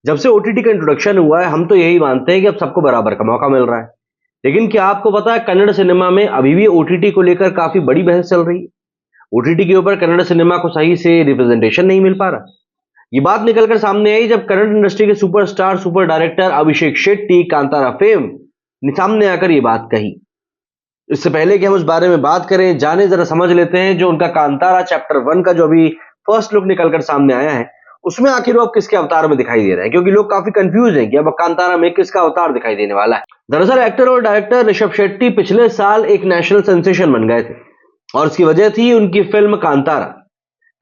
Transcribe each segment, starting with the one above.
जब से ओटीटी का इंट्रोडक्शन हुआ है हम तो यही मानते हैं कि अब सबको बराबर का मौका मिल रहा है। लेकिन क्या आपको पता है कन्नड़ सिनेमा में अभी भी ओटीटी को लेकर काफी बड़ी बहस चल रही है। ओटीटी के ऊपर कन्नड़ सिनेमा को सही से रिप्रेजेंटेशन नहीं मिल पा रहा। ये बात निकलकर सामने आई जब कन्नड़ इंडस्ट्री के सुपरस्टार सुपर डायरेक्टर अभिषेक शेट्टी कांतारा फेम ने सामने आकर ये बात कही। इससे पहले कि हम उस बारे में बात करें, जाने जरा समझ लेते हैं जो उनका कांतारा चैप्टर 1 का जो अभी फर्स्ट लुक निकलकर सामने आया है, उसमें आखिर वो अब किसके अवतार में दिखाई दे रहा है, क्योंकि लोग काफी कंफ्यूज हैं कि अब कांतारा में किसका अवतार दिखाई देने वाला है। दरअसल एक्टर और डायरेक्टर ऋषभ शेट्टी पिछले साल एक नेशनल सेंसेशन बन गए थे और उसकी वजह थी उनकी फिल्म कांतारा।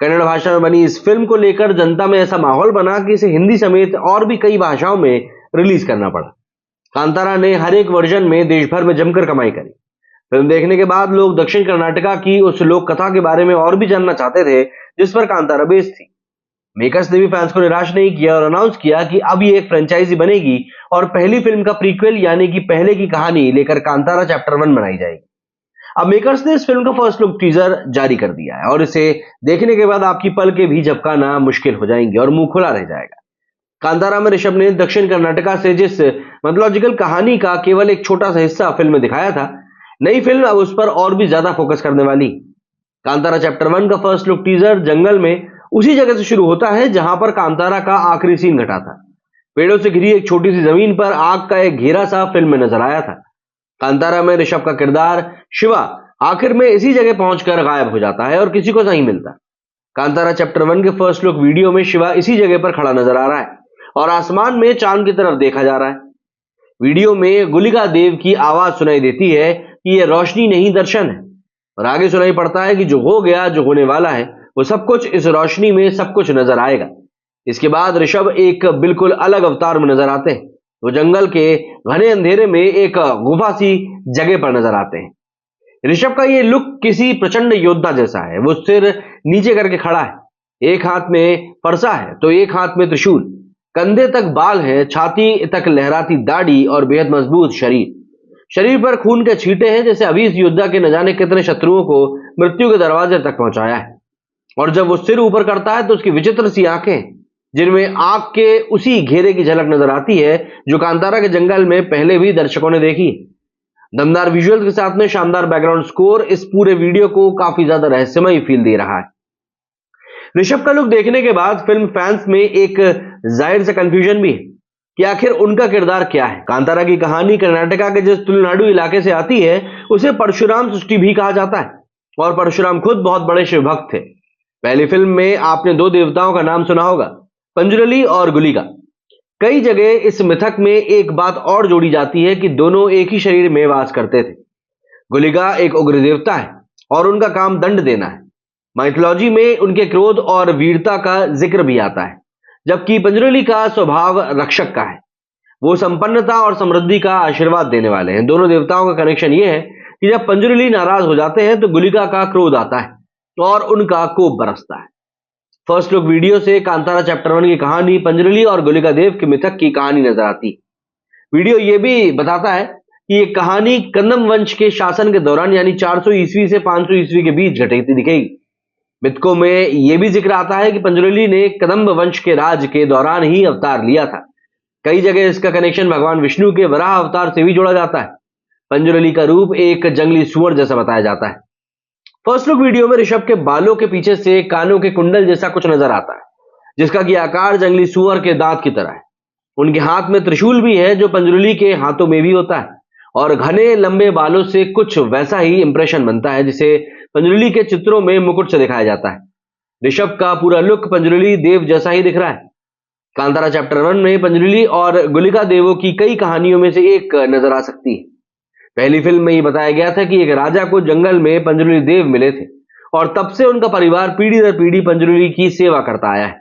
कन्नड़ भाषा में बनी इस फिल्म को लेकर जनता में ऐसा माहौल बना कि इसे हिंदी समेत और भी कई भाषाओं में रिलीज करना पड़ा। कांतारा ने हर एक वर्जन में देश भर में जमकर कमाई करी। फिल्म देखने के बाद लोग दक्षिण कर्नाटका की उस लोक कथा के बारे में और भी जानना चाहते थे जिस पर कांतारा बेस्ड थी। मेकर्स ने भी फैंस को निराश नहीं किया और अनाउंस किया कि अब ये एक फ्रेंचाइजी बनेगी और पहली फिल्म का प्रीक्वल यानी कि पहले की कहानी लेकर कांतारा चैप्टर 1 बनाई जाएगी। अब मेकर्स ने इस फिल्म का फर्स्ट लुक टीजर जारी कर दिया है और इसे देखने के बाद आपकी पलकें भी झपकाना मुश्किल हो जाएंगी और मुंह खुला रह जाएगा। कांतारा में ऋषभ ने दक्षिण कर्नाटका से जिस मैथोलॉजिकल कहानी का केवल एक छोटा सा हिस्सा फिल्म में दिखाया था, नई फिल्म अब उस पर और भी ज्यादा फोकस करने वाली। कांतारा चैप्टर 1 का फर्स्ट लुक टीजर जंगल में उसी जगह से शुरू होता है जहां पर कांतारा का आखिरी सीन घटा था। पेड़ों से घिरी एक छोटी सी जमीन पर आग का एक घेरा सा फिल्म में नजर आया था। कांतारा में ऋषभ का किरदार शिवा आखिर में इसी जगह पहुंचकर गायब हो जाता है और किसी को नहीं मिलता। कांतारा चैप्टर 1 के फर्स्ट लुक वीडियो में शिवा इसी जगह पर खड़ा नजर आ रहा है और आसमान में चांद की तरफ देखा जा रहा है। वीडियो में गुलिका देव की आवाज सुनाई देती है कि यह रोशनी नहीं दर्शन है, और आगे सुनाई पड़ता है कि जो हो गया जो होने वाला है वो सब कुछ इस रोशनी में सब कुछ नजर आएगा। इसके बाद ऋषभ एक बिल्कुल अलग अवतार में नजर आते हैं। वो जंगल के घने अंधेरे में एक गुफा सी जगह पर नजर आते हैं। ऋषभ का ये लुक किसी प्रचंड योद्धा जैसा है। वो सिर नीचे करके खड़ा है, एक हाथ में फरसा है तो एक हाथ में त्रिशूल, कंधे तक बाल है, छाती तक लहराती दाढ़ी और बेहद मजबूत शरीर पर खून के छींटे हैं, जैसे अभी इस योद्धा के न जाने कितने शत्रुओं को मृत्यु के दरवाजे तक पहुंचाया है। और जब वो सिर ऊपर करता है तो उसकी विचित्र सी आंखें, जिनमें आग के उसी घेरे की झलक नजर आती है जो कांतारा के जंगल में पहले भी दर्शकों ने देखी। दमदार विजुअल्स के साथ में शानदार बैकग्राउंड स्कोर इस पूरे वीडियो को काफी ज्यादा रहस्यमय फील दे रहा है। ऋषभ का लुक देखने के बाद फिल्म फैंस में एक जाहिर सा कंफ्यूजन भी है कि आखिर उनका किरदार क्या है। कांतारा की कहानी कर्नाटका के जिस तुलनाडु इलाके से आती है उसे परशुराम सृष्टि भी कहा जाता है और परशुराम खुद बहुत बड़े शिव भक्त थे। पहली फिल्म में आपने दो देवताओं का नाम सुना होगा, पंजुरली और गुलिका। कई जगह इस मिथक में एक बात और जोड़ी जाती है कि दोनों एक ही शरीर में वास करते थे। गुलिका एक उग्र देवता है और उनका काम दंड देना है। माइथोलॉजी में उनके क्रोध और वीरता का जिक्र भी आता है, जबकि पंजुरली का स्वभाव रक्षक का है। वो संपन्नता और समृद्धि का आशीर्वाद देने वाले हैं। दोनों देवताओं का कनेक्शन ये है कि जब पंजुरली नाराज हो जाते हैं तो गुलिका का क्रोध आता है और उनका कोप बरसता है। फर्स्ट लुक वीडियो से कांतारा चैप्टर 1 की कहानी पंजुरली और गुलिका देव के मिथक की कहानी नजर आती है। वीडियो ये भी बताता है कि ये कहानी कदंब वंश के शासन के दौरान यानी 400 ईस्वी से 500 ईस्वी के बीच घटित दिखेगी। मिथकों में यह भी जिक्र आता है कि पंजुरली ने कदंब वंश के राज के दौरान ही अवतार लिया था। कई जगह इसका कनेक्शन भगवान विष्णु के वराह अवतार से भी जोड़ा जाता है। पंजुरली का रूप एक जंगली सुअर जैसा बताया जाता है। फर्स्ट लुक वीडियो में ऋषभ के बालों के पीछे से कानों के कुंडल जैसा कुछ नजर आता है, जिसका कि आकार जंगली सुअर के दांत की तरह है। उनके हाथ में त्रिशूल भी है जो पंजुरली के हाथों में भी होता है और घने लंबे बालों से कुछ वैसा ही इंप्रेशन बनता है जिसे पंजुरली के चित्रों में मुकुट से दिखाया जाता है। ऋषभ का पूरा लुक पंजुरली देव जैसा ही दिख रहा है। कांतारा चैप्टर 1 में पंजुरली और गुलिका देवों की कई कहानियों में से एक नजर आ सकती है। पहली फिल्म में ये बताया गया था कि एक राजा को जंगल में पंजुरली देव मिले थे और तब से उनका परिवार पीढ़ी दर पीढ़ी पंजुरली की सेवा करता आया है।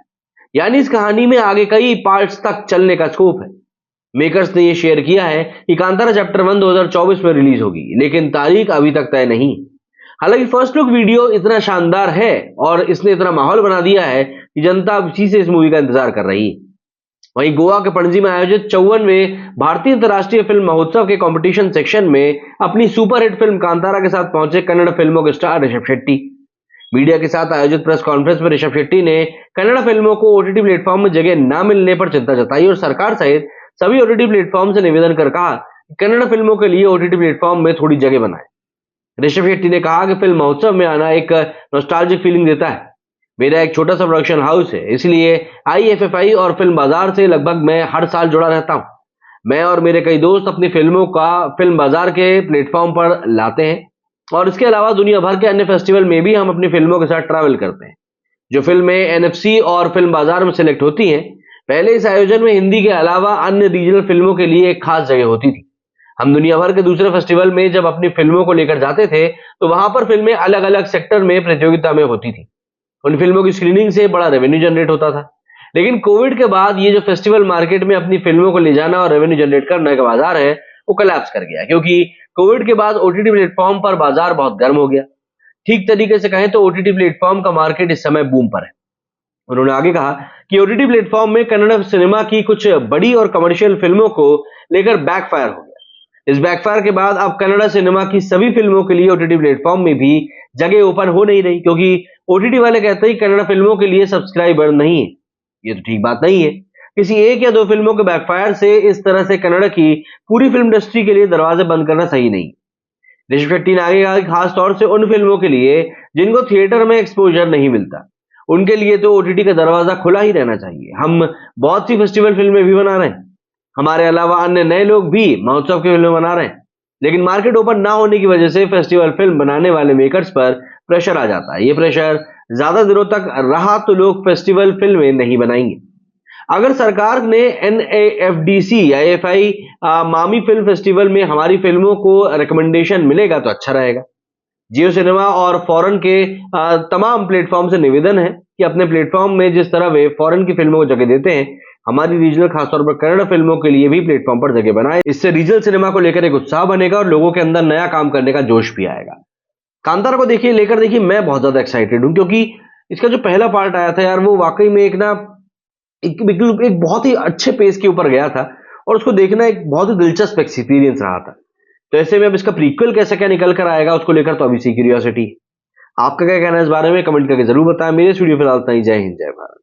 यानी इस कहानी में आगे कई पार्ट्स तक चलने का स्कोप है। मेकर्स ने यह शेयर किया है कि कांतारा चैप्टर 1 2024 में रिलीज होगी, लेकिन तारीख अभी तक तय नहीं। हालांकि फर्स्ट लुक वीडियो इतना शानदार है और इसने इतना माहौल बना दिया है कि जनता इसी से इस मूवी का इंतजार कर रही है। वहीं गोवा के पणजी में आयोजित 54वें भारतीय अंतर्राष्ट्रीय फिल्म महोत्सव के कंपटीशन सेक्शन में अपनी सुपरहिट फिल्म कांतारा के साथ पहुंचे कन्नड़ फिल्मों के स्टार ऋषभ शेट्टी। मीडिया के साथ आयोजित प्रेस कॉन्फ्रेंस में ऋषभ शेट्टी ने कन्नड़ फिल्मों को ओटीटी प्लेटफॉर्म में जगह न मिलने पर चिंता जताई और सरकार सहित सभी ओटीटी प्लेटफॉर्म से निवेदन कर कहा कि कन्नड़ फिल्मों के लिए ओटीटी प्लेटफॉर्म में थोड़ी जगह बनाए। ऋषभ शेट्टी ने कहा कि फिल्म महोत्सव में आना एक नॉस्टैल्जिक फीलिंग देता है। मेरा एक छोटा सा प्रोडक्शन हाउस है, इसलिए आईएफएफआई और फिल्म बाजार से लगभग मैं हर साल जुड़ा रहता हूँ। मैं और मेरे कई दोस्त अपनी फिल्मों का फिल्म बाजार के प्लेटफॉर्म पर लाते हैं और इसके अलावा दुनिया भर के अन्य फेस्टिवल में भी हम अपनी फिल्मों के साथ ट्रैवल करते हैं। जो फिल्में एनएफसी और फिल्म बाजार में सिलेक्ट होती हैं, पहले इस आयोजन में हिंदी के अलावा अन्य रीजनल फिल्मों के लिए एक खास जगह होती थी। हम दुनिया भर के दूसरे फेस्टिवल में जब अपनी फिल्मों को लेकर जाते थे तो वहां पर फिल्में अलग अलग सेक्टर में प्रतियोगिता में होती थी। उन फिल्मों की स्क्रीनिंग से बड़ा रेवेन्यू जनरेट होता था। लेकिन कोविड के बाद ये जो फेस्टिवल मार्केट में अपनी फिल्मों को ले जाना और रेवेन्यू जनरेट करने का बाजार है, वो कोलैप्स कर गया, क्योंकि कोविड के बाद ओटीटी प्लेटफॉर्म पर बाजार बहुत गर्म हो गया। ठीक तरीके से कहें तो ओटीटी प्लेटफॉर्म का मार्केट इस समय बूम पर है। उन्होंने आगे कहा कि ओटीटी प्लेटफॉर्म में कन्नड़ सिनेमा की कुछ बड़ी और कमर्शियल फिल्मों को लेकर बैकफायर हो गया। इस बैकफायर के बाद अब कन्नड़ सिनेमा की सभी फिल्मों के लिए ओटीटी प्लेटफॉर्म में भी जगह ओपन हो नहीं रही, क्योंकि ओटीटी वाले कहते हैं कन्नड़ फिल्मों के लिए सब्सक्राइबर नहीं है। ये तो ठीक बात नहीं है। किसी एक या दो फिल्मों के बैकफायर से इस तरह से कन्नड़ की पूरी फिल्म इंडस्ट्री के लिए दरवाजे बंद करना सही नहीं। ऋषभ शेट्टी ने आगे कहा कि खास तौर से उन फिल्मों के लिए जिनको थिएटर में एक्सपोजर नहीं मिलता, उनके लिए तो ओटीटी का दरवाजा खुला ही रहना चाहिए। हम बहुत सी फेस्टिवल फिल्में भी बना रहे हैं, हमारे अलावा अन्य नए लोग भी महोत्सव की फिल्में बना रहे हैं, लेकिन मार्केट ओपन ना होने की वजह से फेस्टिवल फिल्म बनाने वाले मेकर्स पर प्रेशर आ जाता है। ये प्रेशर ज्यादा दिनों तक रहा तो लोग फेस्टिवल फिल्में नहीं बनाएंगे। अगर सरकार ने एनएएफडीसी या एफआई मामी फिल्म फेस्टिवल में हमारी फिल्मों को रिकमेंडेशन मिलेगा तो अच्छा रहेगा। जियो सिनेमा और फॉरेन के तमाम प्लेटफॉर्म से निवेदन है कि अपने प्लेटफॉर्म में जिस तरह वे फॉरेन की फिल्मों को जगह देते हैं, हमारी रीजनल खासतौर पर कन्नड़ फिल्मों के लिए भी प्लेटफॉर्म पर जगह बनाए। इससे रीजनल सिनेमा को लेकर एक उत्साह बनेगा और लोगों के अंदर नया काम करने का जोश भी आएगा। कांतारा को देखिए मैं बहुत ज्यादा एक्साइटेड हूं, क्योंकि इसका जो पहला पार्ट आया था यार, वो वाकई में एक बहुत ही अच्छे पेस के ऊपर गया था और उसको देखना एक बहुत ही दिलचस्प एक्सपीरियंस रहा था। तो ऐसे में अब इसका प्रीक्वल कैसे क्या निकल कर आएगा उसको लेकर तो अभी सी क्यूरियोसिटी। आपका क्या कहना है इस बारे में कमेंट करके जरूर बताएं। मेरे स्टूडियो फिलहाल इतना ही। जय हिंद, जय भारत।